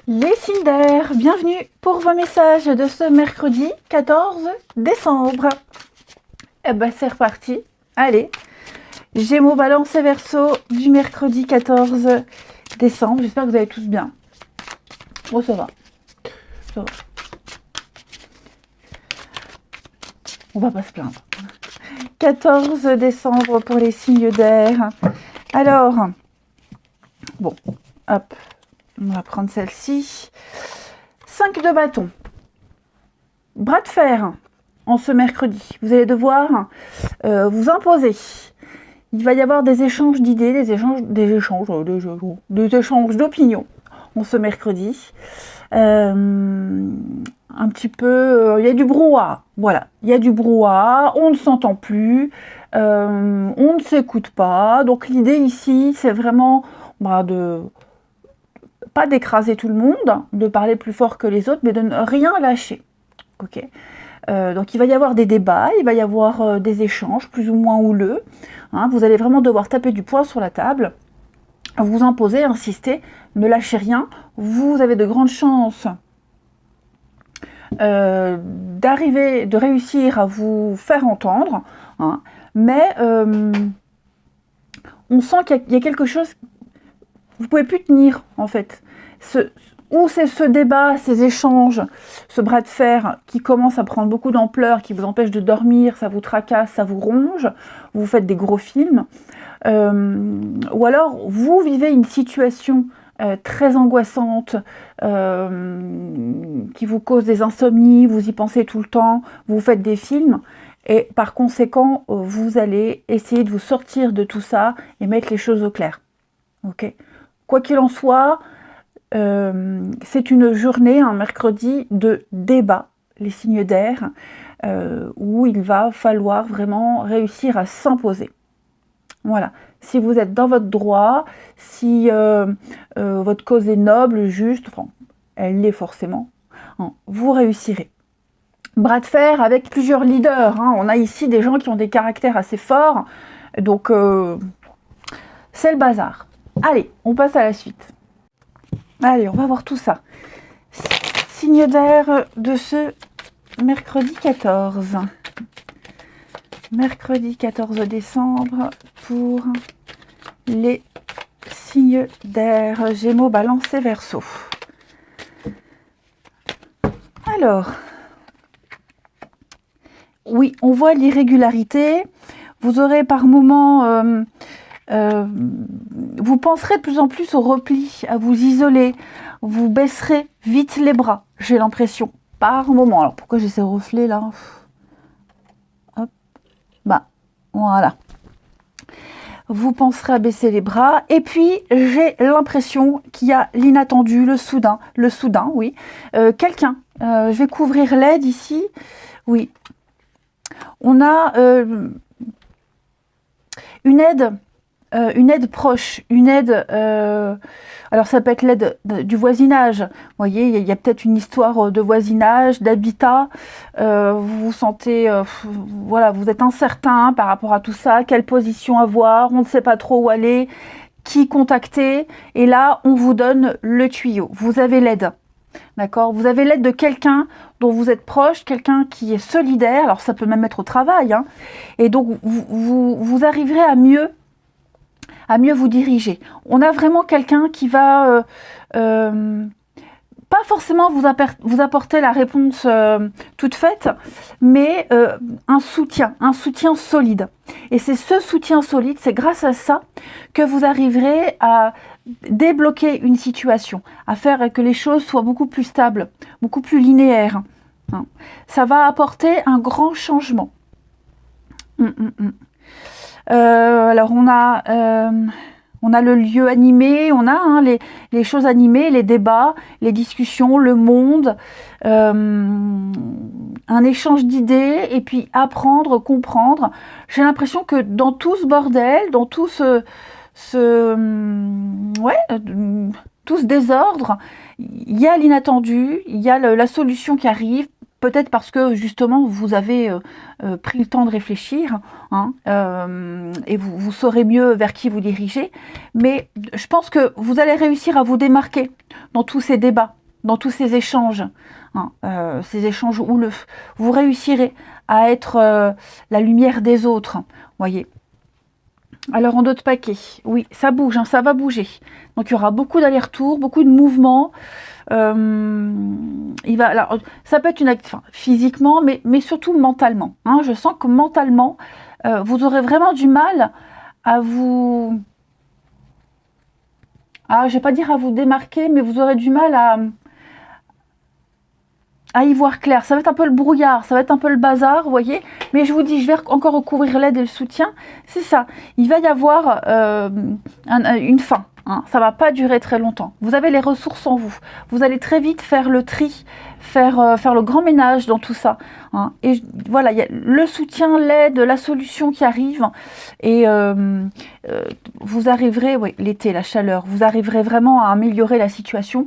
Les signes d'air, bienvenue pour vos messages de ce mercredi 14 décembre. Eh ben c'est reparti, allez. Gémeaux, Balance et Verseau du mercredi 14 décembre. J'espère que vous allez tous bien. Bon, ça va. Ça va. On va pas se plaindre. 14 décembre pour les signes d'air. Alors, bon, hop. On va prendre celle-ci. 5 de bâton. Bras de fer en ce mercredi. Vous allez devoir vous imposer. Il va y avoir des échanges d'idées, des échanges d'opinions en ce mercredi. Un petit peu, il y a du brouhaha. Voilà, il y a du brouhaha, on ne s'entend plus, on ne s'écoute pas. Donc l'idée ici, c'est vraiment pas d'écraser tout le monde, de parler plus fort que les autres, mais de ne rien lâcher. Ok. Donc il va y avoir des débats, il va y avoir des échanges plus ou moins houleux. Hein, vous allez vraiment devoir taper du poing sur la table, vous imposer, insister, ne lâchez rien. Vous avez de grandes chances de réussir à vous faire entendre, hein, mais on sent qu'il y a quelque chose, vous ne pouvez plus tenir en fait. Ou c'est ce débat, ces échanges, ce bras de fer qui commence à prendre beaucoup d'ampleur, qui vous empêche de dormir, ça vous tracasse, ça vous ronge, vous faites des gros films, ou alors vous vivez une situation très angoissante, qui vous cause des insomnies, vous y pensez tout le temps, vous faites des films, et par conséquent, vous allez essayer de vous sortir de tout ça et mettre les choses au clair. Ok ? Quoi qu'il en soit, c'est une journée, un mercredi de débat, les signes d'air, où il va falloir vraiment réussir à s'imposer. Voilà. Si vous êtes dans votre droit, si votre cause est noble, juste, enfin, elle l'est forcément, hein, vous réussirez. Bras de fer avec plusieurs leaders. Hein. On a ici des gens qui ont des caractères assez forts, donc c'est le bazar. Allez, on passe à la suite. Allez, on va voir tout ça. Signe d'air de ce mercredi 14. Mercredi 14 décembre pour les signes d'air, Gémeaux, Balance et Verseau. Alors, oui, on voit l'irrégularité. Vous aurez par moments... vous penserez de plus en plus au repli, à vous isoler, vous baisserez vite les bras, j'ai l'impression, par moment. Alors pourquoi j'ai ces reflets là? Hop, voilà. Vous penserez à baisser les bras, et puis j'ai l'impression qu'il y a l'inattendu, le soudain, oui. Quelqu'un, je vais couvrir l'aide ici, oui. On a une aide proche, une aide, alors ça peut être l'aide du voisinage, vous voyez, il y a peut-être une histoire de voisinage, d'habitat, vous vous sentez, voilà, vous êtes incertain par rapport à tout ça, quelle position avoir, on ne sait pas trop où aller, qui contacter, et là, on vous donne le tuyau, vous avez l'aide. D'accord, vous avez l'aide de quelqu'un dont vous êtes proche, quelqu'un qui est solidaire, alors ça peut même être au travail, hein, et donc vous arriverez à mieux vous diriger. On a vraiment quelqu'un qui va pas forcément vous apporter la réponse toute faite, mais un soutien solide. Et c'est ce soutien solide, c'est grâce à ça que vous arriverez à débloquer une situation, à faire que les choses soient beaucoup plus stables, beaucoup plus linéaires. Hein. Ça va apporter un grand changement. Alors on a le lieu animé, on a les choses animées, les débats, les discussions, le monde, un échange d'idées, et puis apprendre, comprendre. J'ai l'impression que dans tout ce bordel, dans tout ce désordre, il y a l'inattendu, il y a la solution qui arrive. Peut-être parce que justement vous avez pris le temps de réfléchir, hein, et vous saurez mieux vers qui vous dirigez. Mais je pense que vous allez réussir à vous démarquer dans tous ces débats, dans tous ces échanges, hein, ces échanges où vous réussirez à être la lumière des autres, voyez. Alors en d'autres paquets, oui, ça bouge, hein, ça va bouger. Donc il y aura beaucoup d'allers-retours, beaucoup de mouvements. Alors, ça peut être physiquement, mais surtout mentalement. Hein. Je sens que mentalement, vous aurez vraiment du mal à vous... je vais pas dire à vous démarquer, mais vous aurez du mal à y voir clair. Ça va être un peu le brouillard, ça va être un peu le bazar, vous voyez. Mais je vous dis, je vais encore recouvrir l'aide et le soutien. C'est ça. Il va y avoir une fin. Hein. Ça va pas durer très longtemps. Vous avez les ressources en vous. Vous allez très vite faire le tri, faire le grand ménage dans tout ça. Hein. Et voilà, il y a le soutien, l'aide, la solution qui arrive. Et vous arriverez, oui, l'été, la chaleur, vous arriverez vraiment à améliorer la situation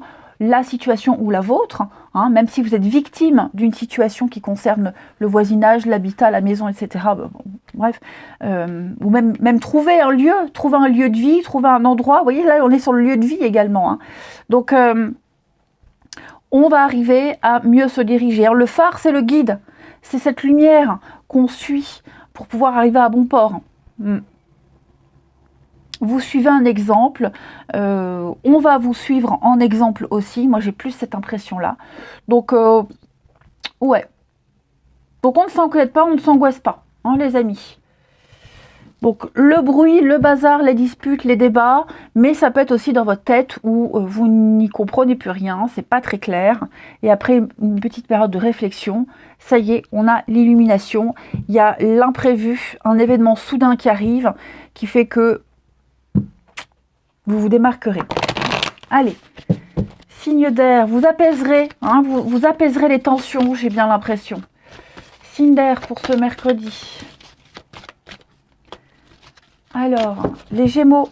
ou la vôtre, hein, même si vous êtes victime d'une situation qui concerne le voisinage, l'habitat, la maison, etc. Bref, ou même trouver un lieu de vie, trouver un endroit. Vous voyez, là, on est sur le lieu de vie également. Hein. Donc, on va arriver à mieux se diriger. Alors, le phare, c'est le guide. C'est cette lumière qu'on suit pour pouvoir arriver à bon port. Vous suivez un exemple, on va vous suivre en exemple aussi. Moi, j'ai plus cette impression-là. Donc, ouais. Donc, on ne s'inquiète pas, on ne s'angoisse pas, hein, les amis. Donc, le bruit, le bazar, les disputes, les débats, mais ça peut être aussi dans votre tête où vous n'y comprenez plus rien, c'est pas très clair. Et après une petite période de réflexion, ça y est, on a l'illumination. Il y a l'imprévu, un événement soudain qui arrive, qui fait que vous vous démarquerez. Allez, signe d'air, vous apaiserez, hein, vous apaiserez les tensions, j'ai bien l'impression. Signe d'air pour ce mercredi. Alors, les Gémeaux.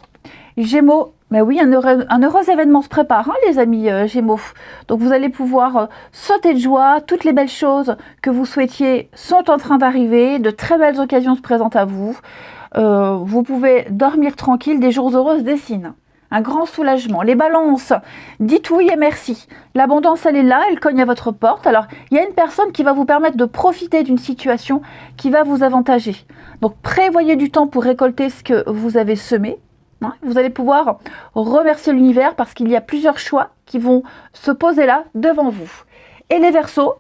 Gémeaux, ben oui, un heureux événement se prépare, hein, les amis Gémeaux. Donc vous allez pouvoir sauter de joie, toutes les belles choses que vous souhaitiez sont en train d'arriver, de très belles occasions se présentent à vous. Vous pouvez dormir tranquille, des jours heureux se dessinent. Un grand soulagement. Les balances, dites oui et merci. L'abondance, elle est là, elle cogne à votre porte. Alors, il y a une personne qui va vous permettre de profiter d'une situation qui va vous avantager. Donc, prévoyez du temps pour récolter ce que vous avez semé. Hein. Vous allez pouvoir remercier l'univers parce qu'il y a plusieurs choix qui vont se poser là devant vous. Et les Verseaux,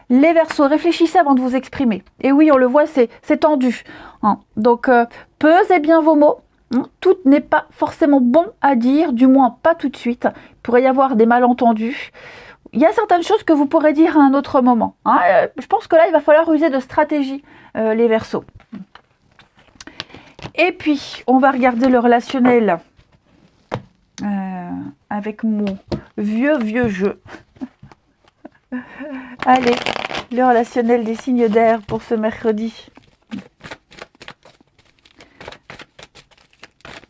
réfléchissez avant de vous exprimer. Et oui, on le voit, c'est tendu. Hein. Donc, pesez bien vos mots. Tout n'est pas forcément bon à dire, du moins pas tout de suite. Il pourrait y avoir des malentendus. Il y a certaines choses que vous pourrez dire à un autre moment. Hein. Je pense que là, il va falloir user de stratégie, les Verseaux. Et puis, on va regarder le relationnel avec mon vieux jeu. Allez, le relationnel des signes d'air pour ce mercredi.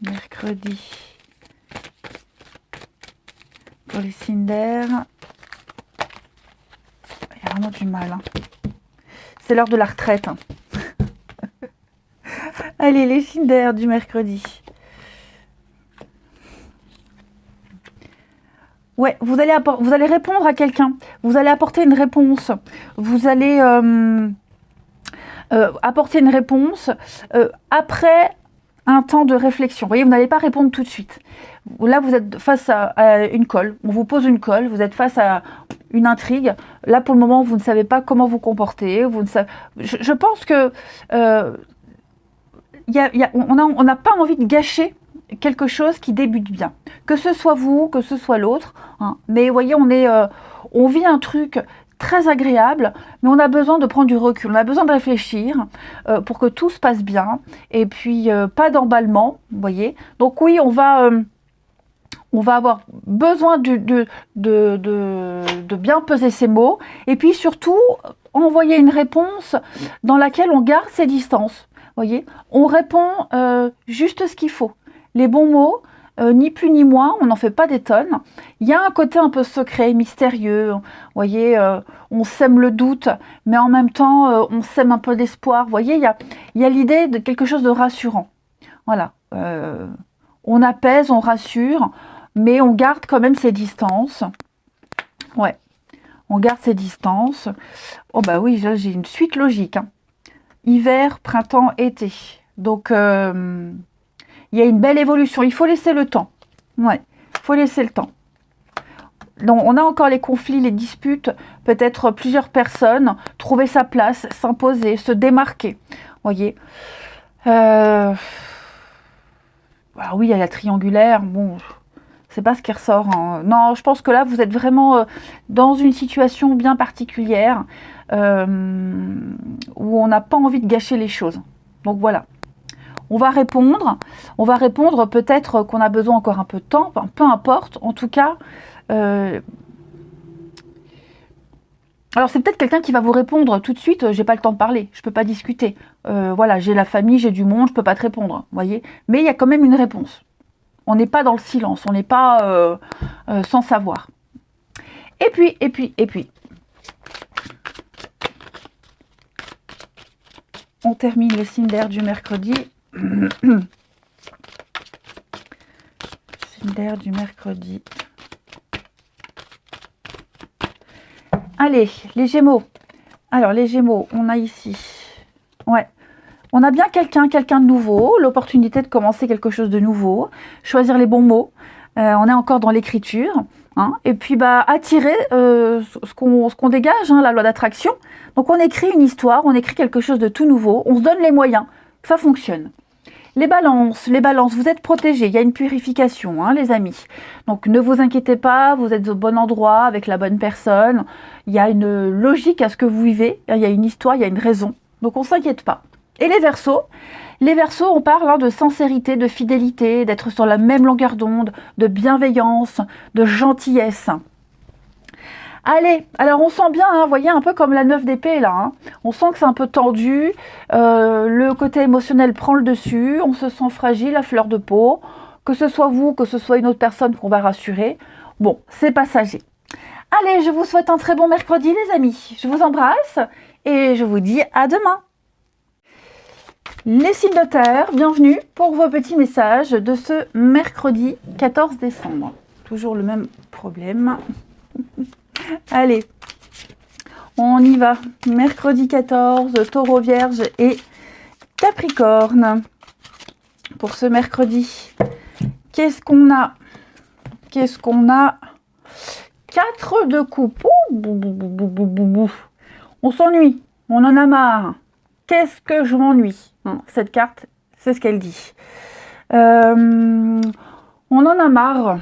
Mercredi. Pour les signes d'air. Il y a vraiment du mal. Hein. C'est l'heure de la retraite. Hein. Allez, les signes d'air du mercredi. Ouais, vous allez répondre à quelqu'un. Vous allez apporter une réponse. Vous allez apporter une réponse après un temps de réflexion. Vous voyez, vous n'allez pas répondre tout de suite. Là, vous êtes face à une colle. On vous pose une colle. Vous êtes face à une intrigue. Là, pour le moment, vous ne savez pas comment vous comporter. Je pense que on n'a pas envie de gâcher quelque chose qui débute bien. Que ce soit vous, que ce soit l'autre. Hein. Mais vous voyez, on vit un truc très agréable, mais on a besoin de prendre du recul, on a besoin de réfléchir pour que tout se passe bien, et puis pas d'emballement, vous voyez. Donc oui, on va avoir besoin de bien peser ses mots, et puis surtout, envoyer une réponse dans laquelle on garde ses distances, vous voyez. On répond juste ce qu'il faut, les bons mots, ni plus ni moins, on n'en fait pas des tonnes. Il y a un côté un peu secret, mystérieux, vous voyez, on sème le doute, mais en même temps, on sème un peu d'espoir. Vous voyez, il y a l'idée de quelque chose de rassurant. Voilà, on apaise, on rassure, mais on garde quand même ses distances. Ouais, on garde ses distances. Oh bah oui, j'ai une suite logique. Hein. Hiver, printemps, été. Donc, il y a une belle évolution. Il faut laisser le temps. Ouais, il faut laisser le temps. Donc, on a encore les conflits, les disputes. Peut-être plusieurs personnes. Trouver sa place, s'imposer, se démarquer. Voyez. Alors oui, il y a la triangulaire. Bon, c'est pas ce qui ressort. Hein. Non, je pense que là, vous êtes vraiment dans une situation bien particulière où on n'a pas envie de gâcher les choses. Donc voilà. On va répondre peut-être qu'on a besoin encore un peu de temps, enfin, peu importe. En tout cas, alors c'est peut-être quelqu'un qui va vous répondre tout de suite, j'ai pas le temps de parler, je peux pas discuter. Voilà, j'ai la famille, j'ai du monde, je peux pas te répondre, voyez. Mais il y a quand même une réponse. On n'est pas dans le silence, on n'est pas sans savoir. Et puis, on termine le signe d'air du mercredi. Signe d'air du mercredi. Allez, les Gémeaux. Alors, les Gémeaux, on a ici. Ouais. On a bien quelqu'un de nouveau, l'opportunité de commencer quelque chose de nouveau, choisir les bons mots. On est encore dans l'écriture. Hein, et puis, bah, attirer ce qu'on dégage, hein, la loi d'attraction. Donc, on écrit une histoire, on écrit quelque chose de tout nouveau. On se donne les moyens que ça fonctionne. Les balances, vous êtes protégés, il y a une purification, hein, les amis. Donc ne vous inquiétez pas, vous êtes au bon endroit, avec la bonne personne. Il y a une logique à ce que vous vivez, il y a une histoire, il y a une raison. Donc on ne s'inquiète pas. Et les Verseaux, on parle hein, de sincérité, de fidélité, d'être sur la même longueur d'onde, de bienveillance, de gentillesse. Allez, alors on sent bien, vous voyez, un peu comme la 9 d'épée là, hein. On sent que c'est un peu tendu, le côté émotionnel prend le dessus, on se sent fragile à fleur de peau, que ce soit vous, que ce soit une autre personne qu'on va rassurer. Bon, c'est passager. Allez, je vous souhaite un très bon mercredi les amis, je vous embrasse et je vous dis à demain. Les signes de terre, bienvenue pour vos petits messages de ce mercredi 14 décembre. Toujours le même problème. Allez, on y va. Mercredi 14, Taureau, Vierge et Capricorne. Pour ce mercredi, qu'est-ce qu'on a? 4 de coupe. On s'ennuie, on en a marre. Qu'est-ce que je m'ennuie hein, cette carte, c'est ce qu'elle dit. On en a marre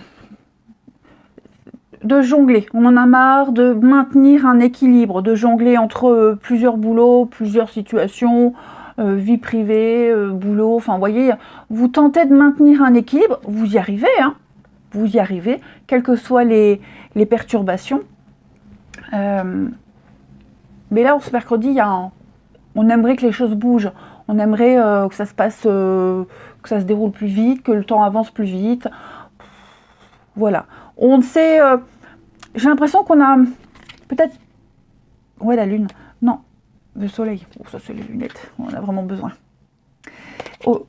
de jongler, on en a marre de maintenir un équilibre, de jongler entre plusieurs boulots, plusieurs situations, vie privée, boulot, enfin vous voyez, vous tentez de maintenir un équilibre, vous y arrivez, hein, vous y arrivez, quelles que soient les perturbations. Mais là, ce mercredi, on aimerait que les choses bougent, on aimerait que ça se passe, que ça se déroule plus vite, que le temps avance plus vite. Voilà. On sait, j'ai l'impression qu'on a peut-être, ouais la lune, non, le soleil, oh, ça c'est les lunettes, on en a vraiment besoin. Oh.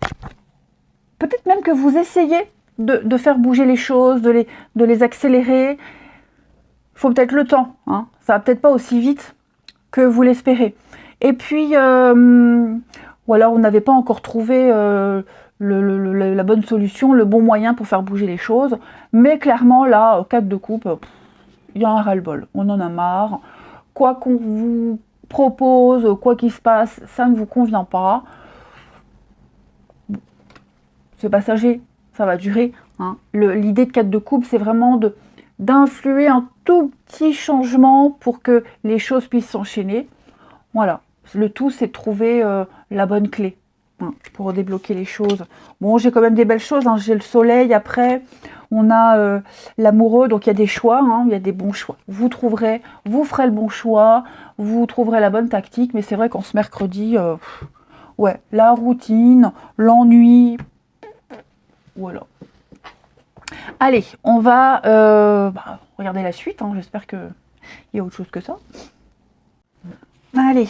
Peut-être même que vous essayez de faire bouger les choses, de les accélérer. Il faut peut-être le temps, hein. Ça va peut-être pas aussi vite que vous l'espérez. Et puis, ou alors vous n'avez pas encore trouvé la bonne solution, le bon moyen pour faire bouger les choses. Mais clairement, là, 4 de coupe, il y a un ras-le-bol. On en a marre. Quoi qu'on vous propose, quoi qu'il se passe, ça ne vous convient pas. C'est passager, ça va durer. Hein. L'idée de 4 de coupe, c'est vraiment d'influer un tout petit changement pour que les choses puissent s'enchaîner. Voilà. Le tout, c'est de trouver la bonne clé. Pour débloquer les choses. Bon, j'ai quand même des belles choses, hein. J'ai le soleil, après, on a l'amoureux, donc il y a des choix, hein. Il y a des bons choix. Vous ferez le bon choix, vous trouverez la bonne tactique, mais c'est vrai qu'en ce mercredi, ouais, la routine, l'ennui, voilà. Allez, on va regarder la suite, hein. J'espère qu'il y a autre chose que ça. Allez.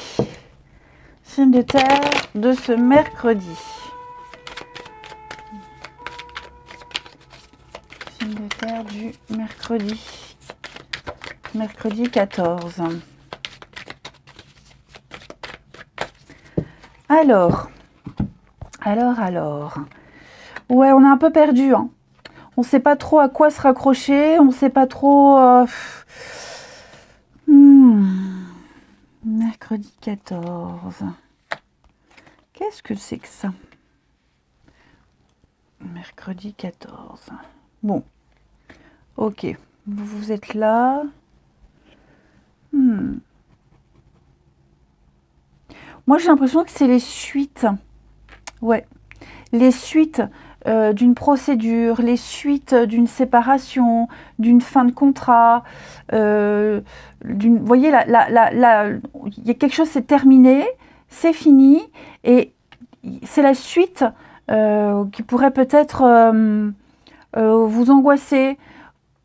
Signe de terre de ce mercredi. Signe de terre du mercredi Mercredi 14. Alors. Ouais, on est un peu perdu. Hein. On ne sait pas trop à quoi se raccrocher. On ne sait pas trop... Mercredi 14. Qu'est-ce que c'est que ça? Mercredi 14. Bon. Ok. Vous êtes là. Moi, j'ai l'impression que c'est les suites. Ouais. Les suites d'une procédure, les suites d'une séparation, d'une fin de contrat. Vous voyez, il y a quelque chose, c'est terminé, c'est fini. Et c'est la suite qui pourrait peut-être vous angoisser,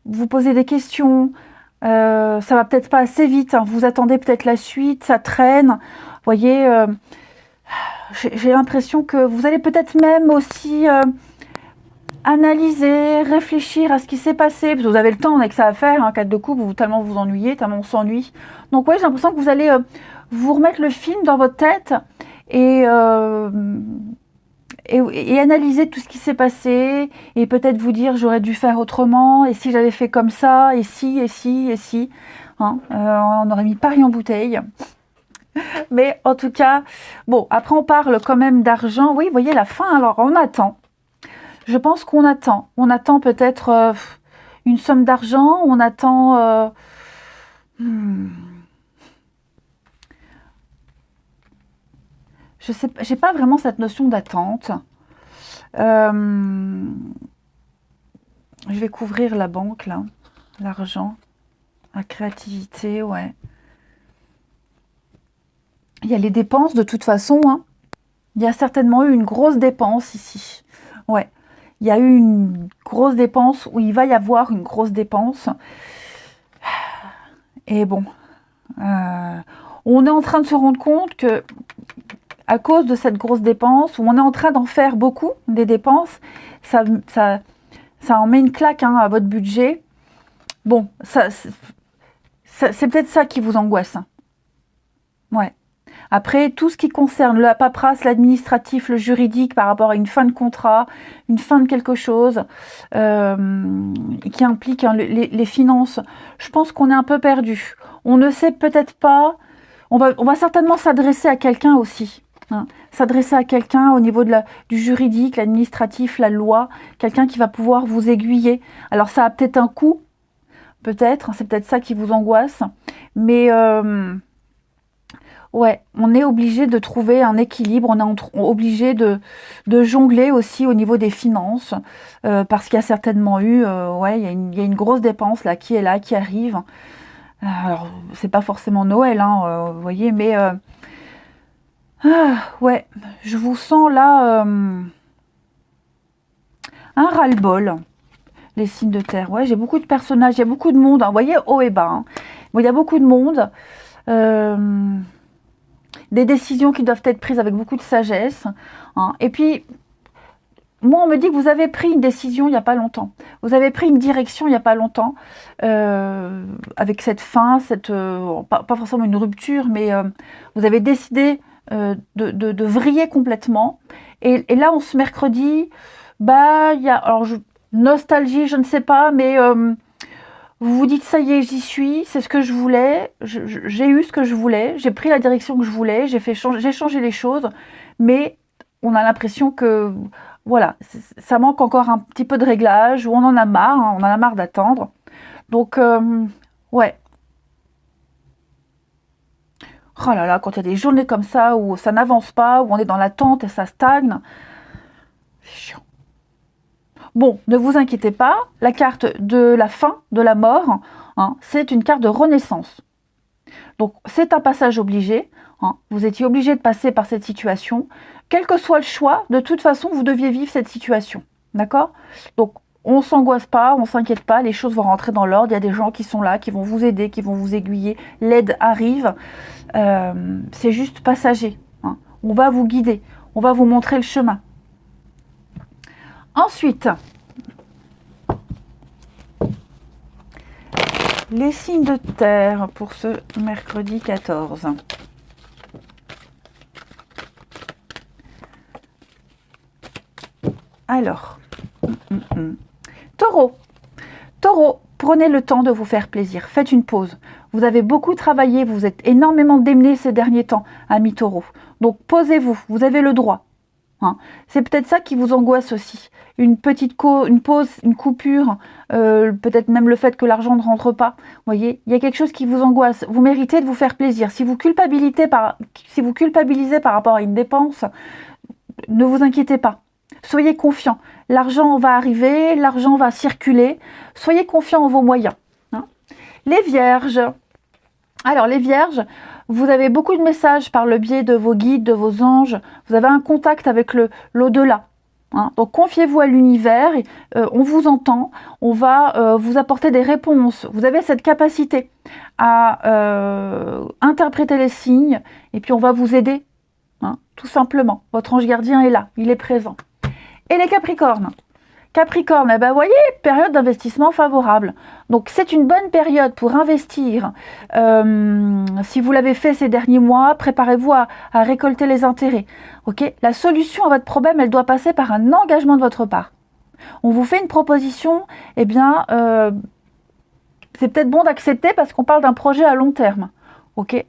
vous poser des questions. Ça va peut-être pas assez vite. Hein, vous attendez peut-être la suite, ça traîne. Vous voyez, j'ai l'impression que vous allez peut-être même aussi analyser, réfléchir à ce qui s'est passé. Parce que vous avez le temps avec ça à faire. Hein, 4 de coupe, tellement vous ennuyez, tellement on s'ennuie. Donc oui, j'ai l'impression que vous allez vous remettre le film dans votre tête et analyser tout ce qui s'est passé et peut-être vous dire j'aurais dû faire autrement et si j'avais fait comme ça et si hein, on aurait mis pari en bouteille. Mais en tout cas, bon, après on parle quand même d'argent. Oui, vous voyez la fin, alors on attend. Je pense qu'on attend. On attend peut-être une somme d'argent, on attend... Je sais pas, j'ai pas vraiment cette notion d'attente. Je vais couvrir la banque, là. L'argent. La créativité, ouais. Il y a les dépenses de toute façon. Hein. Il y a certainement eu une grosse dépense ici. Ouais. Il y a eu une grosse dépense ou il va y avoir une grosse dépense. Et bon. On est en train de se rendre compte que à cause de cette grosse dépense, où on est en train d'en faire beaucoup, des dépenses, ça en met une claque hein, à votre budget. Bon, c'est peut-être ça qui vous angoisse. Ouais. Après, tout ce qui concerne la paperasse, l'administratif, le juridique par rapport à une fin de contrat, une fin de quelque chose, qui implique hein, les finances, je pense qu'on est un peu perdu. On ne sait peut-être pas, on va certainement s'adresser à quelqu'un aussi. Hein, s'adresser à quelqu'un au niveau du juridique, l'administratif, la loi, quelqu'un qui va pouvoir vous aiguiller. Alors ça a peut-être un coût, peut-être, c'est peut-être ça qui vous angoisse, mais ouais, on est obligé de trouver un équilibre, on est obligé de jongler aussi au niveau des finances, parce qu'il y a certainement eu, ouais, il y a une grosse dépense là qui arrive. Alors, c'est pas forcément Noël, hein, vous voyez, mais ouais, je vous sens là un ras-le-bol, les signes de terre. Ouais, j'ai beaucoup de personnages, il y a beaucoup de monde, hein, vous voyez, haut et bas. Hein. Bon, il y a beaucoup de monde. Des décisions qui doivent être prises avec beaucoup de sagesse. Hein. Et puis, moi, on me dit que vous avez pris une décision il n'y a pas longtemps. Vous avez pris une direction il n'y a pas longtemps, avec cette fin, pas forcément une rupture, mais vous avez décidé de vriller complètement. Et là, on se mercredi, bah, il y a, alors, nostalgie, je ne sais pas, mais vous vous dites, ça y est, j'y suis, c'est ce que je voulais, j'ai eu ce que je voulais, j'ai pris la direction que je voulais, j'ai changé les choses, mais on a l'impression que, voilà, ça manque encore un petit peu de réglage, ou on en a marre, hein, on en a marre d'attendre. Donc, ouais. Oh là là, quand il y a des journées comme ça, où ça n'avance pas, où on est dans l'attente et ça stagne, c'est chiant. Bon, ne vous inquiétez pas, la carte de la fin, de la mort, hein, c'est une carte de renaissance. Donc, c'est un passage obligé. Hein, vous étiez obligé de passer par cette situation. Quel que soit le choix, de toute façon, vous deviez vivre cette situation. D'accord? Donc, on ne s'angoisse pas, on ne s'inquiète pas, les choses vont rentrer dans l'ordre. Il y a des gens qui sont là, qui vont vous aider, qui vont vous aiguiller. L'aide arrive. C'est juste passager. Hein. On va vous guider. On va vous montrer le chemin. Ensuite, Les signes de terre pour ce mercredi 14. Alors, Taureau. Taureau, prenez le temps de vous faire plaisir. Faites une pause. Vous avez beaucoup travaillé, vous êtes énormément démené ces derniers temps, ami Taureau. Donc, posez-vous, vous avez le droit. Hein. C'est peut-être ça qui vous angoisse aussi. Une petite une pause, une coupure, peut-être même le fait que l'argent ne rentre pas. Vous voyez, il y a quelque chose qui vous angoisse. Vous méritez de vous faire plaisir. Si vous culpabilisez par rapport à une dépense, ne vous inquiétez pas. Soyez confiant. L'argent va arriver, l'argent va circuler. Soyez confiant en vos moyens. Hein. Les Vierges. Alors, les Vierges, vous avez beaucoup de messages par le biais de vos guides, de vos anges. Vous avez un contact avec l'au-delà. Hein. Donc, confiez-vous à l'univers. On vous entend. On va vous apporter des réponses. Vous avez cette capacité à interpréter les signes. Et puis, on va vous aider. Hein, tout simplement. Votre ange gardien est là. Il est présent. Et les Capricornes. Capricorne, eh ben, vous voyez, période d'investissement favorable. Donc, c'est une bonne période pour investir. Si vous l'avez fait ces derniers mois, préparez-vous à récolter les intérêts. Okay, la solution à votre problème, elle doit passer par un engagement de votre part. On vous fait une proposition, eh bien, c'est peut-être bon d'accepter parce qu'on parle d'un projet à long terme. Ok.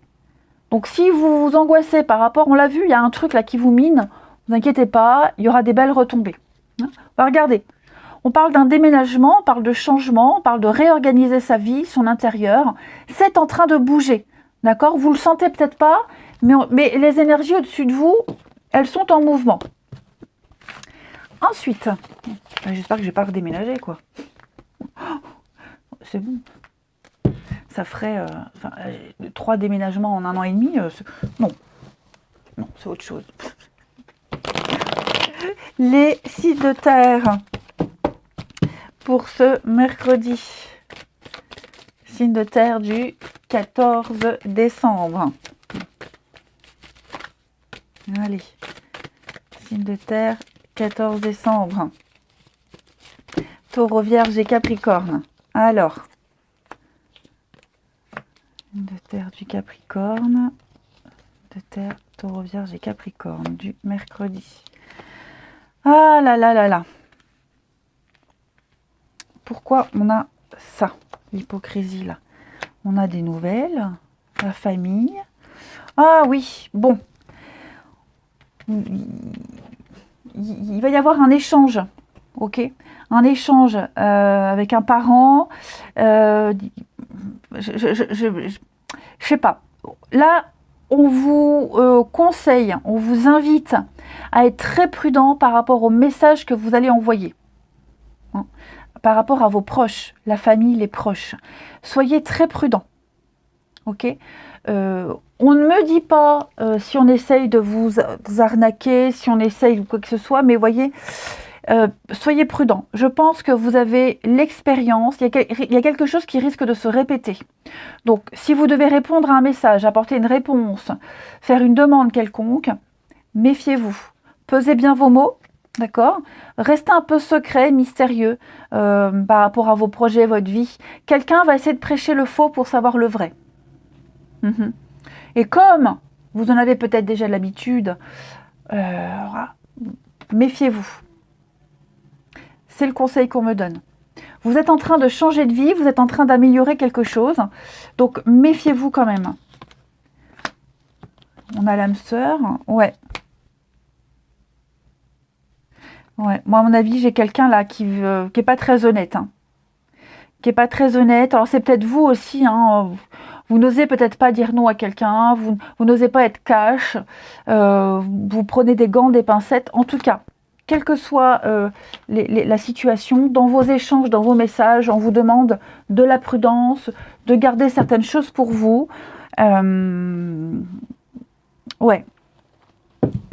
Donc, si vous vous angoissez par rapport, on l'a vu, il y a un truc là qui vous mine, ne vous inquiétez pas, il y aura des belles retombées. Regardez, on parle d'un déménagement, on parle de changement, on parle de réorganiser sa vie, son intérieur. C'est en train de bouger, d'accord? Vous le sentez peut-être pas, mais les énergies au-dessus de vous, elles sont en mouvement. Ensuite, j'espère que je vais pas redéménager, quoi. C'est bon. Ça ferait 3 déménagements en 1 an et demi. Non, c'est autre chose. Les signes de terre pour ce mercredi. Signe de terre du 14 décembre. Allez. Signe de terre, 14 décembre. Taureau, Vierge et Capricorne. Alors. Signe de terre du Capricorne. De terre, Taureau, Vierge et Capricorne du mercredi. Ah là là là là. Pourquoi on a ça, l'hypocrisie là? On a des nouvelles, la famille. Ah oui, bon. Il va y avoir un échange, ok? Un échange avec un parent. Je sais pas. Là, on vous conseille, on vous invite à être très prudent par rapport au message que vous allez envoyer. Hein, par rapport à vos proches, la famille, les proches. Soyez très prudent. Ok, on ne me dit pas si on essaye de vous arnaquer, si on essaye ou quoi que ce soit, mais voyez, soyez prudent. Je pense que vous avez l'expérience, il y a quelque chose qui risque de se répéter. Donc, si vous devez répondre à un message, apporter une réponse, faire une demande quelconque, méfiez-vous. Pesez bien vos mots, d'accord? Restez un peu secret, mystérieux par rapport à vos projets, votre vie. Quelqu'un va essayer de prêcher le faux pour savoir le vrai. Et comme vous en avez peut-être déjà l'habitude, méfiez-vous. C'est le conseil qu'on me donne. Vous êtes en train de changer de vie, vous êtes en train d'améliorer quelque chose, donc méfiez-vous quand même. On a l'âme sœur, ouais. Ouais, moi à mon avis, j'ai quelqu'un là qui est pas très honnête. Hein. Qui est pas très honnête. Alors c'est peut-être vous aussi, hein. Vous n'osez peut-être pas dire non à quelqu'un, vous n'osez pas être cash, vous prenez des gants, des pincettes. En tout cas, quelle que soit la situation, dans vos échanges, dans vos messages, on vous demande de la prudence, de garder certaines choses pour vous. Ouais.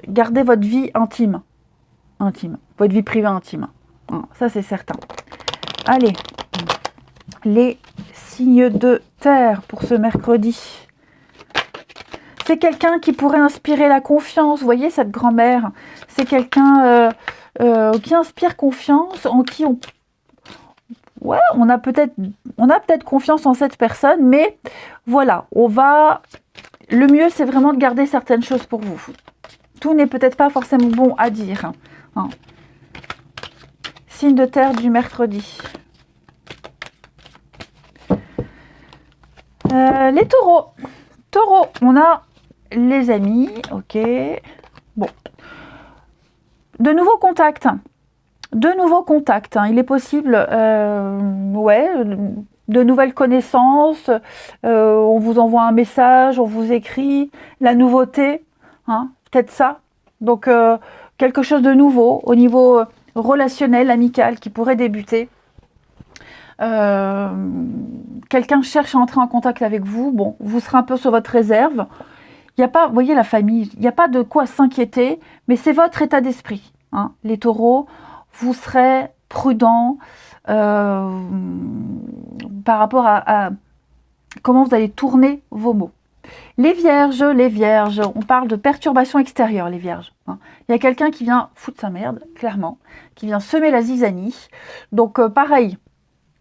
Gardez votre vie intime. Votre vie privée intime. Ça, c'est certain. Allez. Les signes de terre pour ce mercredi. C'est quelqu'un qui pourrait inspirer la confiance. Vous voyez, cette grand-mère, c'est quelqu'un qui inspire confiance, en qui ouais, on a peut-être confiance en cette personne, mais voilà, le mieux, c'est vraiment de garder certaines choses pour vous. Tout n'est peut-être pas forcément bon à dire. Hein. Signe de terre du mercredi. Les taureaux. Taureaux, on a les amis, ok. Bon. De nouveaux contacts. Hein. Il est possible, ouais, de nouvelles connaissances. On vous envoie un message, on vous écrit. La nouveauté, hein, peut-être ça. Donc, quelque chose de nouveau au niveau relationnel, amical, qui pourrait débuter. Quelqu'un cherche à entrer en contact avec vous, bon, vous serez un peu sur votre réserve. Il n'y a pas, vous voyez la famille, il n'y a pas de quoi s'inquiéter, mais c'est votre état d'esprit. Hein. Les taureaux, vous serez prudent par rapport à comment vous allez tourner vos mots. Les vierges, on parle de perturbations extérieures, les vierges. Hein. Il y a quelqu'un qui vient foutre sa merde, clairement, qui vient semer la zizanie. Donc, pareil,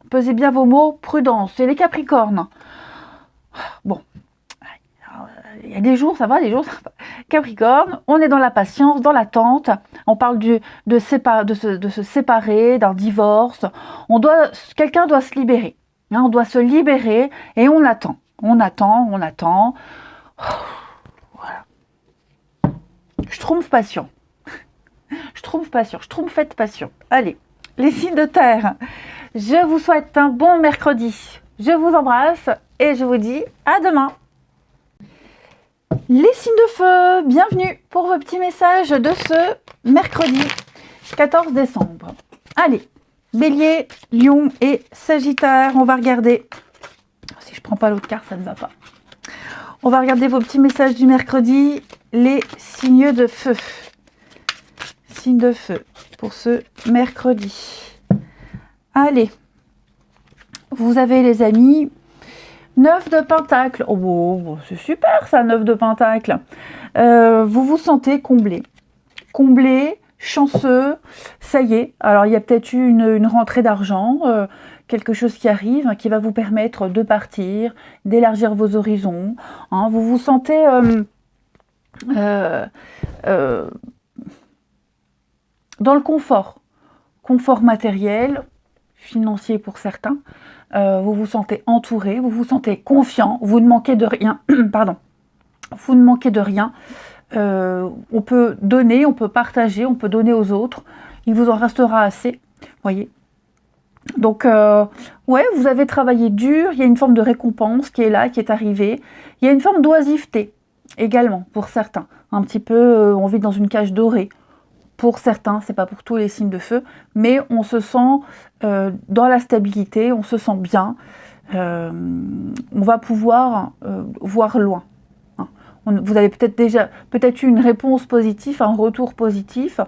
pesez bien vos mots, prudence. Et les capricornes, bon, il y a des jours, ça va, des jours, ça va. Capricorne, on est dans la patience, dans l'attente. On parle de se séparer, d'un divorce. Quelqu'un doit se libérer. Hein, on doit se libérer et on attend. On attend. Voilà. Je trompe passion. Je trompe passion. Allez, les signes de terre. Je vous souhaite un bon mercredi. Je vous embrasse et je vous dis à demain. Les signes de feu, bienvenue pour vos petits messages de ce mercredi 14 décembre. Allez, Bélier, Lion et Sagittaire, on va regarder. Si je prends pas l'autre carte, ça ne va pas. On va regarder vos petits messages du mercredi, les signes de feu. Signes de feu pour ce mercredi. Allez, vous avez les amis, 9 de Pentacle. Oh, c'est super ça, 9 de Pentacle. Vous vous sentez comblé. Comblé, chanceux, ça y est. Alors, il y a peut-être eu une rentrée d'argent, quelque chose qui arrive, hein, qui va vous permettre de partir, d'élargir vos horizons. Hein, vous vous sentez dans le confort matériel, financier pour certains. Vous vous sentez entouré, vous vous sentez confiant, vous ne manquez de rien. Pardon. Vous ne manquez de rien. On peut donner, on peut partager, on peut donner aux autres. Il vous en restera assez. Voyez. Donc, ouais, vous avez travaillé dur. Il y a une forme de récompense qui est là, qui est arrivée. Il y a une forme d'oisiveté également pour certains. Un petit peu, on vit dans une cage dorée. Pour certains, c'est pas pour tous les signes de feu, mais on se sent dans la stabilité, on se sent bien. On va pouvoir voir loin. Hein. Vous avez peut-être eu une réponse positive, un retour positif,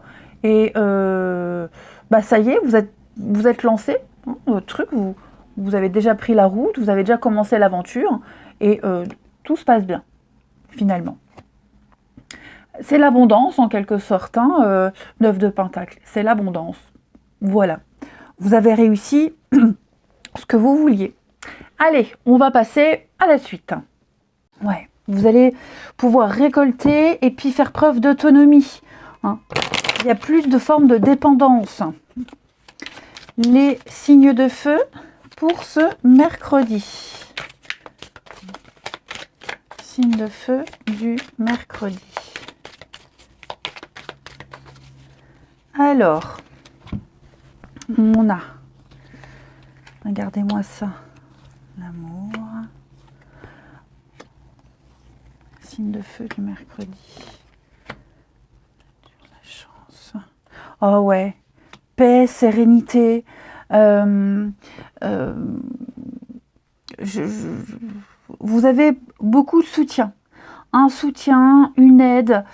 et ça y est, vous êtes lancé, hein, votre truc, vous avez déjà pris la route, vous avez déjà commencé l'aventure, et tout se passe bien, finalement. C'est l'abondance en quelque sorte, hein, 9 de Pentacle, c'est l'abondance. Voilà, vous avez réussi ce que vous vouliez. Allez, on va passer à la suite. Ouais, vous allez pouvoir récolter et puis faire preuve d'autonomie. Hein. Il y a plus de forme de dépendance. Les signes de feu pour ce mercredi. Signe de feu du mercredi. Alors, on a, regardez-moi ça, l'amour, signe de feu du mercredi, la chance, oh ouais, paix, sérénité, vous avez beaucoup de soutien, un soutien, une aide,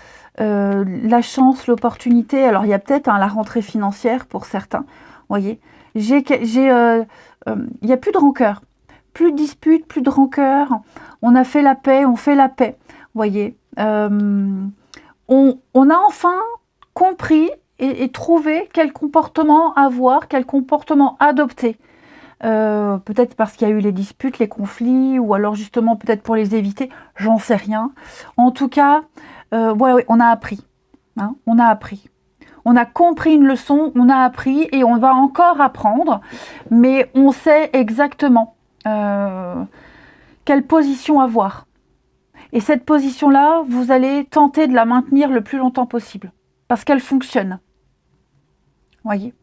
la chance, l'opportunité. Alors il y a peut-être la rentrée financière pour certains. Voyez, il y a plus de rancœur, plus de disputes, plus de rancœur. On a fait la paix, on fait la paix. Voyez, on a enfin compris et trouvé quel comportement avoir, quel comportement adopter. peut-être parce qu'il y a eu les disputes, les conflits, ou alors justement peut-être pour les éviter, j'en sais rien. En tout cas, ouais, on a appris, hein, on a appris. On a compris une leçon, on a appris et on va encore apprendre, mais on sait exactement quelle position avoir. Et cette position-là, vous allez tenter de la maintenir le plus longtemps possible, parce qu'elle fonctionne. Voyez,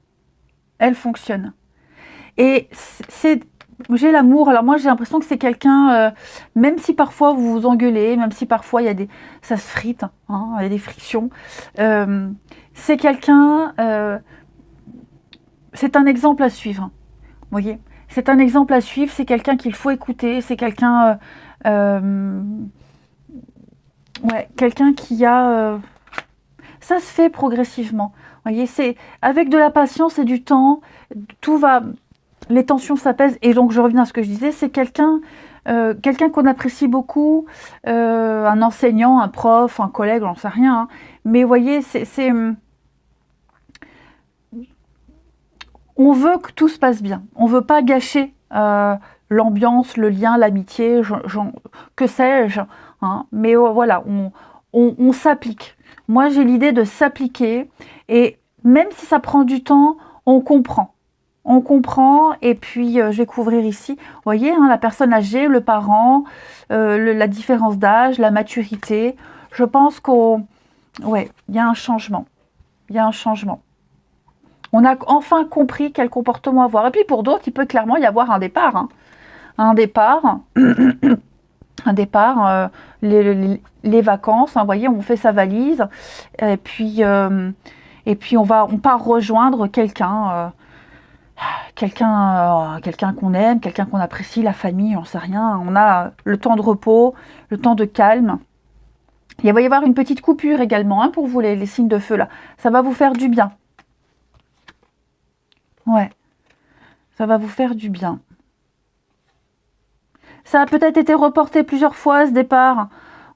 elle fonctionne. Et j'ai l'amour. Alors moi, j'ai l'impression que c'est quelqu'un, même si parfois vous vous engueulez, même si parfois il y a ça se frite, hein, il y a des frictions. C'est quelqu'un, c'est un exemple à suivre. Vous voyez, c'est un exemple à suivre. C'est quelqu'un qu'il faut écouter. C'est quelqu'un, ouais, quelqu'un qui a. Ça se fait progressivement. Vous voyez, c'est avec de la patience et du temps, tout va. Les tensions s'apaisent. Et donc, je reviens à ce que je disais, c'est quelqu'un qu'on apprécie beaucoup, un enseignant, un prof, un collègue, j'en sais rien. Hein. Mais vous voyez, on veut que tout se passe bien. On ne veut pas gâcher l'ambiance, le lien, l'amitié, que sais-je. Hein. Mais voilà, on s'applique. Moi, j'ai l'idée de s'appliquer. Et même si ça prend du temps, on comprend. On comprend, et puis je vais couvrir ici, vous voyez, hein, la personne âgée, le parent, la différence d'âge, la maturité. Je pense ouais, il y a un changement. Il y a un changement. On a enfin compris quel comportement avoir. Et puis pour d'autres, il peut clairement y avoir un départ. Hein. Un départ, un départ, les vacances, hein, vous voyez, on fait sa valise, et puis on part rejoindre quelqu'un. Quelqu'un qu'on aime, quelqu'un qu'on apprécie, la famille, j'en sais rien. On a le temps de repos, le temps de calme. Il va y avoir une petite coupure également hein, pour vous, les signes de feu là. Ça va vous faire du bien. Ouais, ça va vous faire du bien. Ça a peut-être été reporté plusieurs fois ce départ.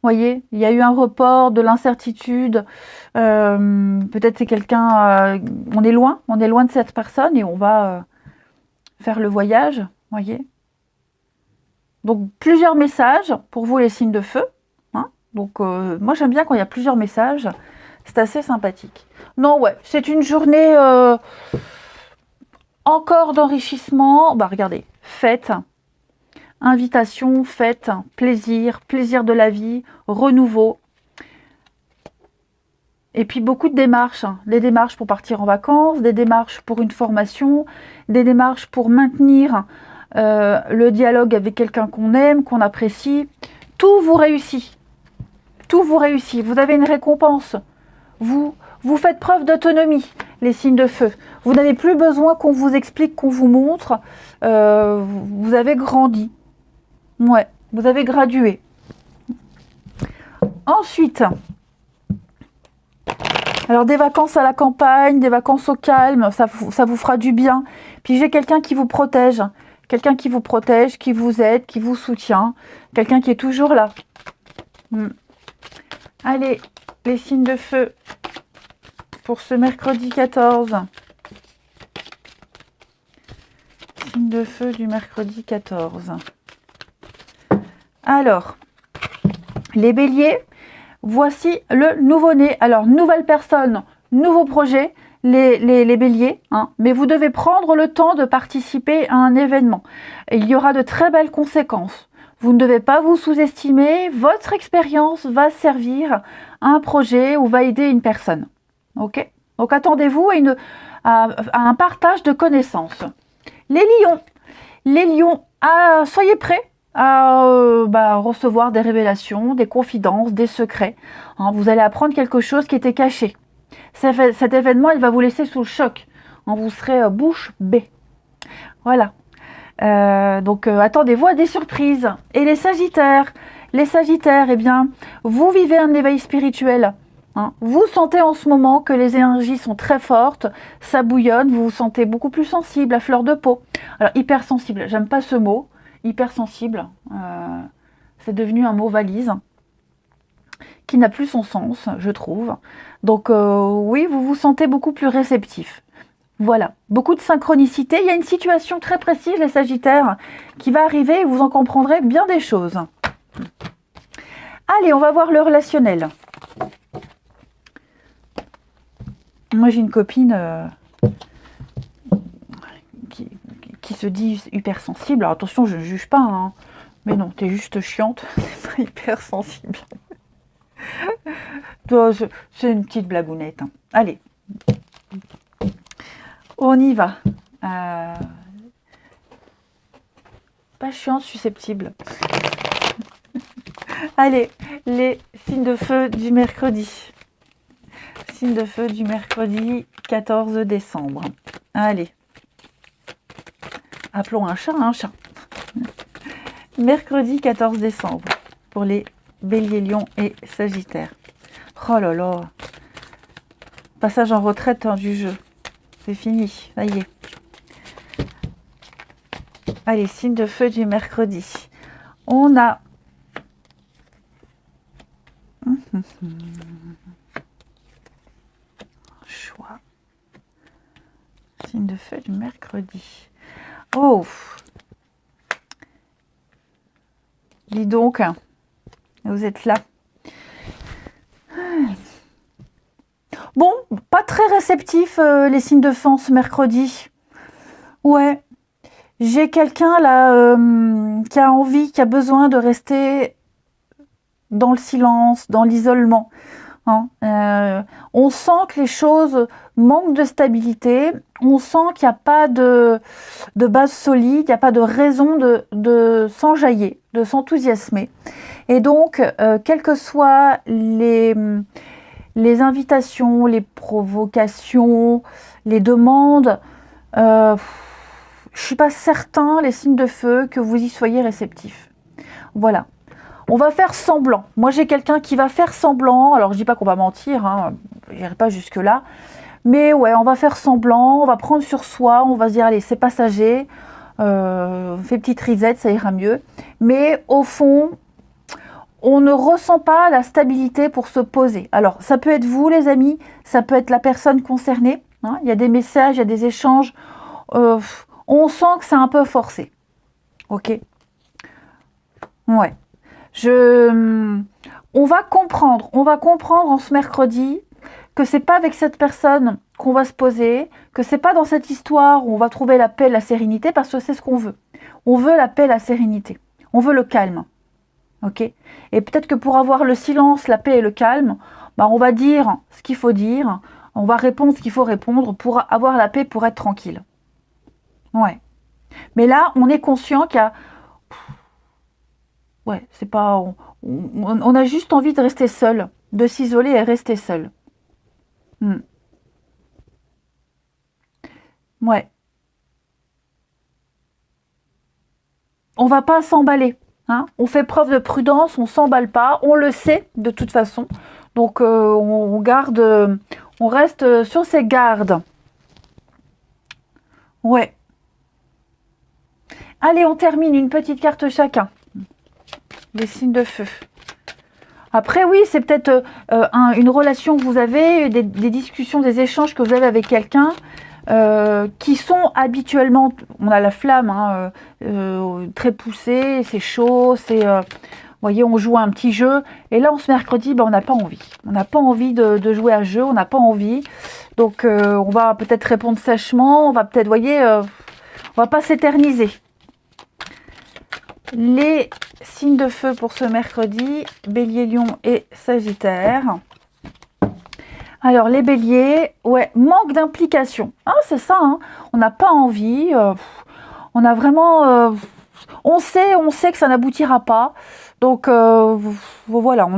Vous voyez, il y a eu un report, de l'incertitude. Peut-être c'est quelqu'un... on est loin de cette personne et on va faire le voyage, voyez. Donc, plusieurs messages pour vous, les signes de feu. Hein. Donc, moi, j'aime bien quand il y a plusieurs messages. C'est assez sympathique. Non, ouais, c'est une journée encore d'enrichissement. Bah, regardez, fête. Invitation, fête, plaisir, plaisir de la vie, renouveau. Et puis beaucoup de démarches, hein. Des démarches pour partir en vacances, des démarches pour une formation, des démarches pour maintenir le dialogue avec quelqu'un qu'on aime, qu'on apprécie. Tout vous réussit. Tout vous réussit. Vous avez une récompense. Vous faites preuve d'autonomie, les signes de feu. Vous n'avez plus besoin qu'on vous explique, qu'on vous montre. Vous avez grandi. Ouais, vous avez gradué. Ensuite, alors des vacances à la campagne, des vacances au calme, ça vous fera du bien. Puis j'ai quelqu'un qui vous protège, qui vous aide, qui vous soutient, quelqu'un qui est toujours là. Allez, les signes de feu pour ce mercredi 14. Signes de feu du mercredi 14. Alors, les béliers, voici le nouveau-né. Alors, nouvelle personne, nouveau projet, les béliers, hein, mais vous devez prendre le temps de participer à un événement. Il y aura de très belles conséquences. Vous ne devez pas vous sous-estimer, votre expérience va servir à un projet ou va aider une personne. Ok ? Donc, attendez-vous à un partage de connaissances. Les lions, soyez prêts à recevoir des révélations, des confidences, des secrets. Hein, vous allez apprendre quelque chose qui était caché. Cet événement, il va vous laisser sous le choc. Hein, vous serez bouche bée. Voilà. Donc, attendez-vous à des surprises. Et les sagittaires, eh bien, vous vivez un éveil spirituel. Hein. Vous sentez en ce moment que les énergies sont très fortes, ça bouillonne, vous vous sentez beaucoup plus sensible, à fleur de peau. Alors, hypersensible, j'aime pas ce mot. Hypersensible, c'est devenu un mot valise qui n'a plus son sens, je trouve. Donc oui, vous vous sentez beaucoup plus réceptif. Voilà, beaucoup de synchronicité. Il y a une situation très précise, les Sagittaires, qui va arriver et vous en comprendrez bien des choses. Allez, on va voir le relationnel. Moi, j'ai une copine qui se dit hypersensible. Alors attention, je ne juge pas, hein. Mais non, t'es juste chiante, t'es pas hypersensible. C'est une petite blagounette, hein. Allez. On y va. Pas chiante, susceptible. Allez, les signes de feu du mercredi. Signes de feu du mercredi 14 décembre. Allez. Appelons un chat un chat. Mercredi 14 décembre. Pour les béliers, lions et sagittaires. Oh là là. Passage en retraite, hein, du jeu. C'est fini, ça y est. Allez, signe de feu du mercredi. On a... Choix. Signe de feu du mercredi. Oh. Dis donc. Vous êtes là. Bon, pas très réceptif les signes de feu ce mercredi. Ouais. J'ai quelqu'un là qui a envie, qui a besoin de rester dans le silence, dans l'isolement. Hein. On sent que les choses manquent de stabilité. On sent qu'il n'y a pas de base solide, il n'y a pas de raison de s'enjailler, de s'enthousiasmer. Et donc, quelles que soient les invitations, les provocations, les demandes, je suis pas certain, les signes de feu, que vous y soyez réceptifs. Voilà. On va faire semblant. Moi, j'ai quelqu'un qui va faire semblant. Alors, je dis pas qu'on va mentir, hein, j'irai pas jusque-là. Mais ouais, on va faire semblant, on va prendre sur soi, on va se dire, allez, c'est passager, on fait petite risette, ça ira mieux. Mais au fond, on ne ressent pas la stabilité pour se poser. Alors, ça peut être vous, les amis, ça peut être la personne concernée. Hein, il y a des messages, il y a des échanges. On sent que c'est un peu forcé. Ok. Ouais. On va comprendre en ce mercredi que c'est pas avec cette personne qu'on va se poser, que c'est pas dans cette histoire où on va trouver la paix, la sérénité, parce que c'est ce qu'on veut. On veut la paix, la sérénité. On veut le calme. Ok. Et peut-être que pour avoir le silence, la paix et le calme, bah on va dire ce qu'il faut dire, on va répondre ce qu'il faut répondre pour avoir la paix, pour être tranquille. Ouais. Mais là, on est conscient qu'il y a... Ouais, c'est pas... On a juste envie de rester seul, de s'isoler et rester seul. Ouais. On va pas s'emballer. Hein, on fait preuve de prudence, on s'emballe pas, on le sait de toute façon. Donc on garde, on reste sur ses gardes. Ouais. Allez, on termine une petite carte chacun. Les signes de feu. Après, oui, c'est peut-être une relation que vous avez, des discussions, des échanges que vous avez avec quelqu'un qui sont habituellement, on a la flamme hein, très poussée, c'est chaud, c'est, vous voyez, on joue à un petit jeu. Et là, on se mercredi, ben, on n'a pas envie. On n'a pas envie de jouer à jeu, on n'a pas envie. Donc, on va peut-être répondre sèchement, on va peut-être, vous voyez, on va pas s'éterniser. Les signes de feu pour ce mercredi, Bélier, Lion et Sagittaire. Alors, les béliers, ouais, manque d'implication. Ah, c'est ça, hein. On n'a pas envie. On a vraiment... on sait que ça n'aboutira pas. Donc, voilà,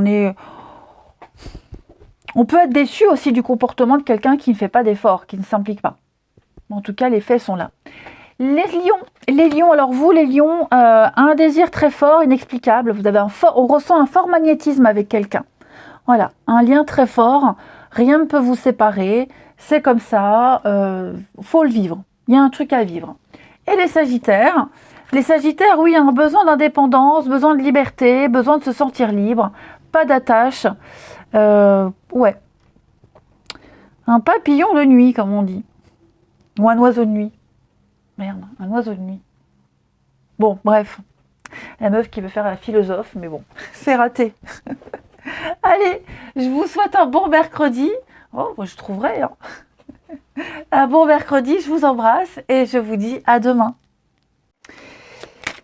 on peut être déçu aussi du comportement de quelqu'un qui ne fait pas d'effort, qui ne s'implique pas. En tout cas, les faits sont là. Les lions, alors vous, les lions, un désir très fort, inexplicable. Vous avez on ressent un fort magnétisme avec quelqu'un. Voilà, un lien très fort. Rien ne peut vous séparer. C'est comme ça. Faut le vivre. Il y a un truc à vivre. Et les sagittaires, oui, un besoin d'indépendance, besoin de liberté, besoin de se sentir libre. Pas d'attache. Ouais. Un papillon de nuit, comme on dit. Ou un oiseau de nuit. Merde, un oiseau de nuit. Bon, bref. La meuf qui veut faire la philosophe, mais bon, c'est raté. Allez, je vous souhaite un bon mercredi. Oh, moi je trouverai. Hein. Un bon mercredi, je vous embrasse et je vous dis à demain.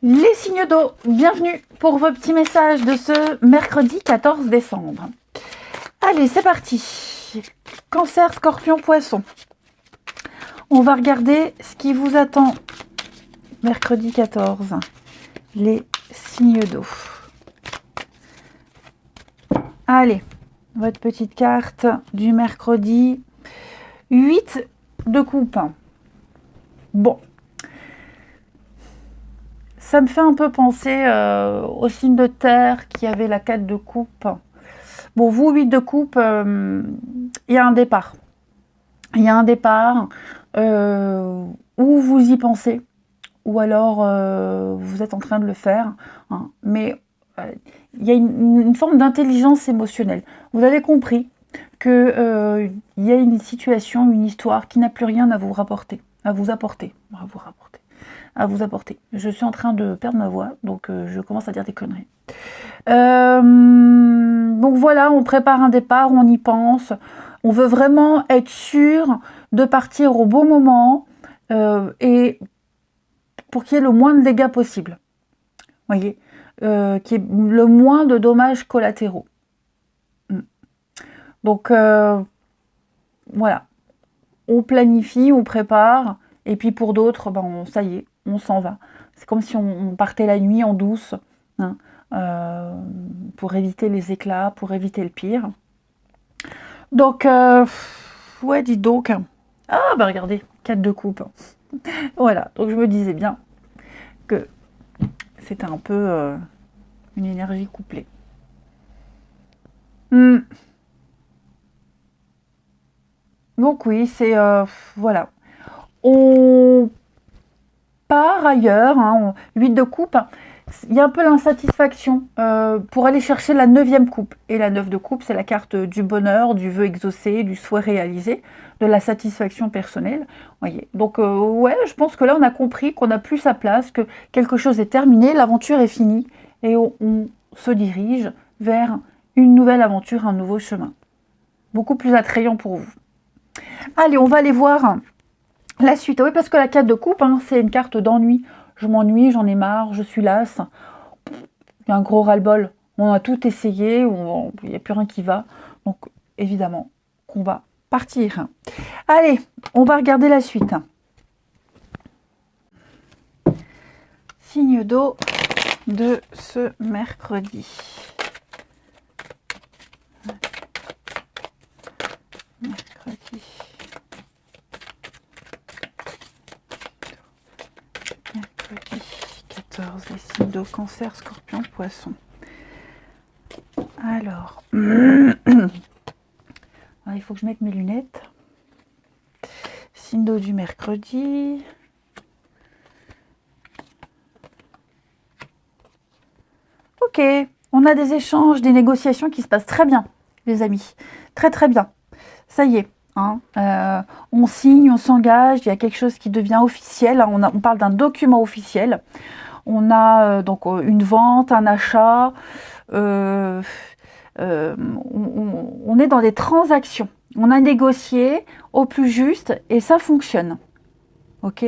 Les signes d'eau, bienvenue pour vos petits messages de ce mercredi 14 décembre. Allez, c'est parti. Cancer, Scorpion, Poisson. On va regarder ce qui vous attend mercredi 14. Les signes d'eau. Allez, votre petite carte du mercredi. 8 de coupe. Bon. Ça me fait un peu penser au signe de terre qui avait la 4 de coupe. Bon, vous, 8 de coupe, il y a un départ. Il y a un départ où vous y pensez. Ou alors vous êtes en train de le faire. Hein, mais il y a une forme d'intelligence émotionnelle. Vous avez compris qu'il y a une situation, une histoire qui n'a plus rien à vous rapporter, à vous apporter. Je suis en train de perdre ma voix, donc je commence à dire des conneries. Donc voilà, on prépare un départ, on y pense. On veut vraiment être sûr de partir au bon moment et pour qu'il y ait le moins de dégâts possible. Voyez, qu'il y ait le moins de dommages collatéraux. Donc voilà, on planifie, on prépare, et puis pour d'autres, ben, ça y est, on s'en va. C'est comme si on partait la nuit en douce, hein, pour éviter les éclats, pour éviter le pire. Donc, ouais, dis donc. Ah, bah regardez, 4 de coupe. Voilà, donc je me disais bien que c'était un peu une énergie couplée. Donc oui, c'est... voilà. On part ailleurs, hein, 8 de coupe. Il y a un peu l'insatisfaction pour aller chercher la 9e coupe. Et la 9 de coupe, c'est la carte du bonheur, du vœu exaucé, du souhait réalisé, de la satisfaction personnelle. Voyez. Donc ouais, je pense que là, on a compris qu'on n'a plus sa place, que quelque chose est terminé, l'aventure est finie, et on se dirige vers une nouvelle aventure, un nouveau chemin. Beaucoup plus attrayant pour vous. Allez, on va aller voir la suite. Oui, parce que la 4 de coupe, hein, c'est une carte d'ennui. Je m'ennuie, j'en ai marre, je suis lasse. Il y a un gros ras-le-bol. On a tout essayé, il n'y a plus rien qui va. Donc, évidemment, qu'on va partir. Allez, on va regarder la suite. Signe d'eau de ce mercredi. Mercredi 14, les signes d'eau, Cancer, Scorpion, Poisson. Alors, il faut que je mette mes lunettes. Signe d'eau du mercredi. Ok, on a des échanges, des négociations qui se passent très bien, les amis. Très très bien. Ça y est. Hein, on signe, on s'engage, il y a quelque chose qui devient officiel. Hein, on parle d'un document officiel. On a donc une vente, un achat. On est dans des transactions. On a négocié au plus juste et ça fonctionne. Ok ?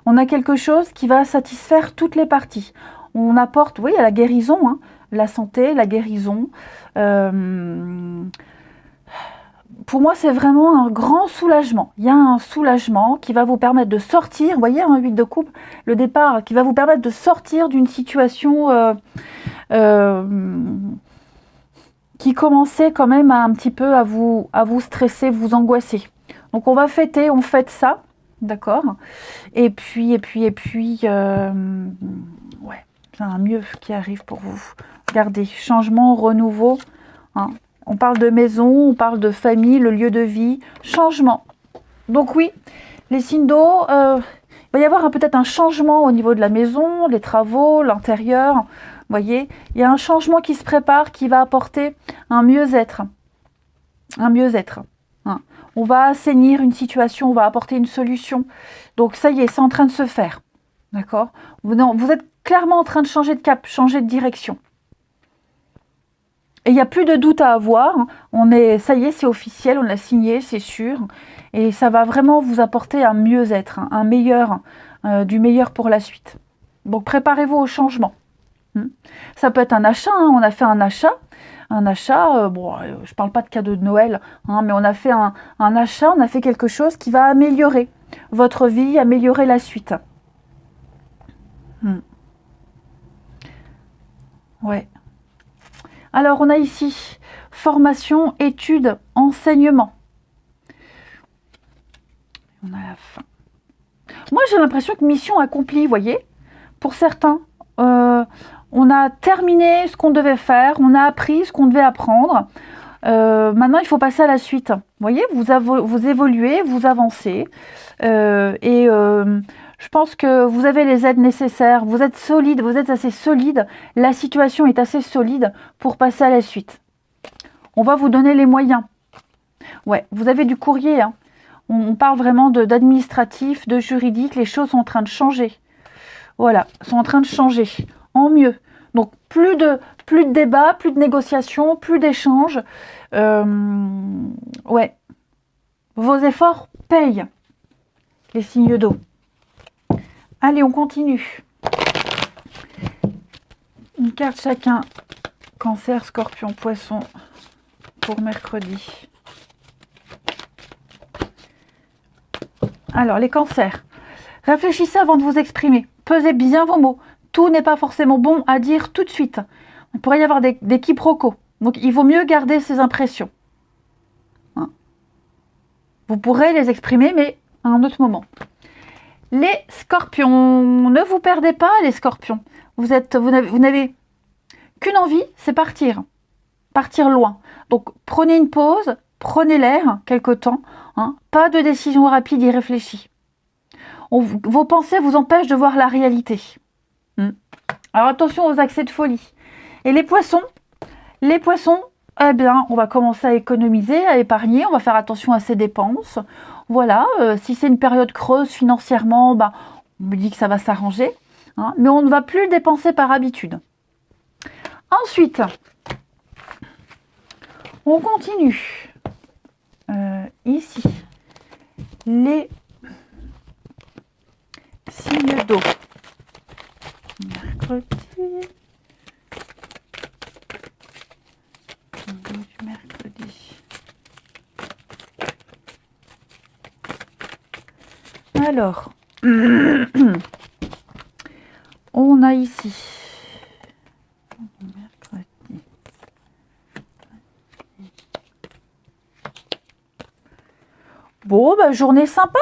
On a quelque chose qui va satisfaire toutes les parties. On apporte, oui, à la guérison, hein, la santé, la guérison. Pour moi, c'est vraiment un grand soulagement. Il y a un soulagement qui va vous permettre de sortir, vous voyez, un 8 de coupe, le départ, qui va vous permettre de sortir d'une situation qui commençait quand même un petit peu à vous stresser, vous angoisser. Donc on va fêter, on fête ça, d'accord ? Et puis, ouais, c'est un mieux qui arrive pour vous. Regardez, changement, renouveau, hein. On parle de maison, on parle de famille, le lieu de vie, changement. Donc oui, les signes d'eau, il va y avoir peut-être un changement au niveau de la maison, les travaux, l'intérieur. Vous voyez, il y a un changement qui se prépare, qui va apporter un mieux-être. Un mieux-être. hein. On va assainir une situation, on va apporter une solution. Donc ça y est, c'est en train de se faire. D'accord? Vous êtes clairement en train de changer de cap, changer de direction. Et il n'y a plus de doute à avoir. Ça y est, c'est officiel, on l'a signé, c'est sûr. Et ça va vraiment vous apporter un mieux-être, un meilleur, du meilleur pour la suite. Donc préparez-vous au changement. Ça peut être un achat, hein. On a fait un achat. Bon, je ne parle pas de cadeau de Noël, hein, mais on a fait un achat, on a fait quelque chose qui va améliorer votre vie, améliorer la suite. Ouais. Alors, on a ici formation, études, enseignement. On a la fin. Moi, j'ai l'impression que mission accomplie, vous voyez. Pour certains, on a terminé ce qu'on devait faire, on a appris ce qu'on devait apprendre. Maintenant, il faut passer à la suite. Vous voyez, vous évoluez, vous avancez. Je pense que vous avez les aides nécessaires. Vous êtes solide, vous êtes assez solide. La situation est assez solide pour passer à la suite. On va vous donner les moyens. Ouais, vous avez du courrier. Hein. On parle vraiment d'administratif, de juridique. Les choses sont en train de changer. Voilà, sont en train de changer. En mieux. Donc, plus de débats, plus de négociations, plus d'échanges. Ouais. Vos efforts payent. Les signes d'eau. Allez, on continue. Une carte chacun. Cancer, Scorpion, Poisson pour mercredi. Alors, les cancers. Réfléchissez avant de vous exprimer. Pesez bien vos mots. Tout n'est pas forcément bon à dire tout de suite. Il pourrait y avoir des quiproquos. Donc, il vaut mieux garder ses impressions. Hein? Vous pourrez les exprimer, mais à un autre moment. Les scorpions, ne vous perdez pas les scorpions. Vous n'avez qu'une envie, c'est partir. Partir loin. Donc prenez une pause, prenez l'air quelque temps. Hein, pas de décision rapide et réfléchie. Vos pensées vous empêchent de voir la réalité. Alors attention aux accès de folie. Et les poissons, eh bien, on va commencer à économiser, à épargner, on va faire attention à ses dépenses. Voilà, si c'est une période creuse financièrement, bah, on me dit que ça va s'arranger. Hein, mais on ne va plus dépenser par habitude. Ensuite, on continue. Ici, les signes d'eau. Mercredi. Du mercredi. Alors, on a ici mercredi. Bon, bah, journée sympa.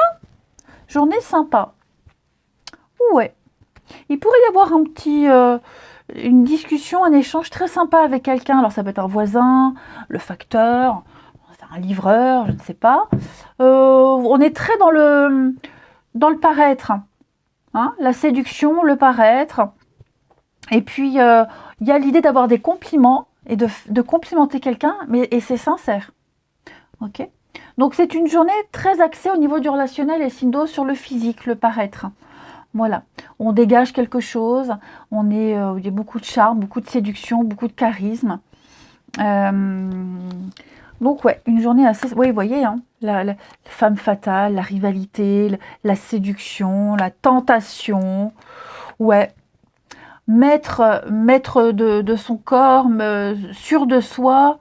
Journée sympa. Ouais. Il pourrait y avoir une discussion, un échange très sympa avec quelqu'un. Alors, ça peut être un voisin, le facteur, un livreur, je ne sais pas. On est très dans le paraître. Hein, la séduction, le paraître. Et puis, il y a l'idée d'avoir des compliments et de complimenter quelqu'un, et c'est sincère. Ok ? Donc, c'est une journée très axée au niveau du relationnel et signes d'eau sur le physique, le paraître. Voilà. On dégage quelque chose. Il y a beaucoup de charme, beaucoup de séduction, beaucoup de charisme. Donc, ouais, une journée assez... Oui, vous voyez, hein, la femme fatale, la rivalité, la séduction, la tentation. Ouais. Maître de son corps, sûr de soi.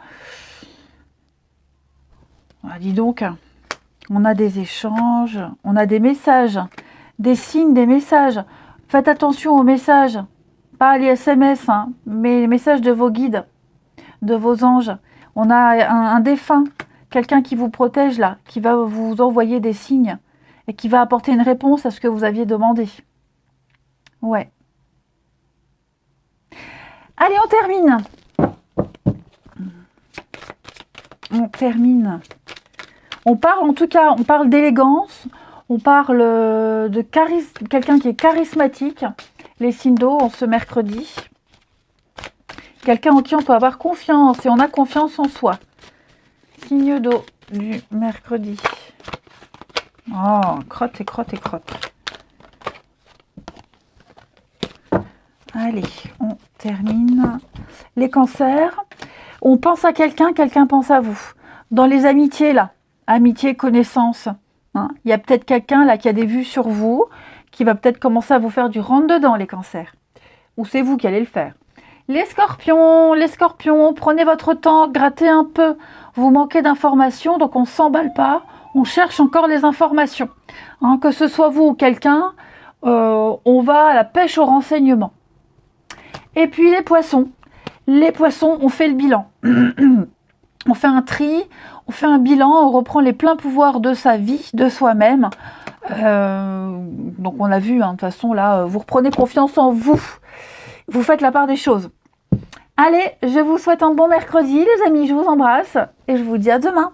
Ah, dis donc, on a des échanges, on a des messages, des signes, des messages. Faites attention aux messages, pas les SMS, hein, mais les messages de vos guides, de vos anges. On a un défunt, quelqu'un qui vous protège là, qui va vous envoyer des signes et qui va apporter une réponse à ce que vous aviez demandé. Ouais. Allez, on termine. On termine. On parle d'élégance, on parle de charisme, quelqu'un qui est charismatique, les signes d'eau en ce mercredi. Quelqu'un en qui on peut avoir confiance et on a confiance en soi. Signe d'eau du mercredi. Oh, crotte et crotte et crotte. Allez, on termine. Les cancers. On pense à quelqu'un, quelqu'un pense à vous. Dans les amitiés, là, amitié, connaissance, hein, il y a peut-être quelqu'un là qui a des vues sur vous, qui va peut-être commencer à vous faire du rentre-dedans, les cancers. Ou c'est vous qui allez le faire. Les scorpions, prenez votre temps, grattez un peu. Vous manquez d'informations, donc on ne s'emballe pas. On cherche encore les informations. Hein, que ce soit vous ou quelqu'un, on va à la pêche au renseignement. Et puis les poissons, on fait le bilan. On fait un tri, on fait un bilan, on reprend les pleins pouvoirs de sa vie, de soi-même. Donc on a vu, hein, de toute façon, là, vous reprenez confiance en vous. Vous faites la part des choses. Allez, je vous souhaite un bon mercredi, les amis. Je vous embrasse et je vous dis à demain.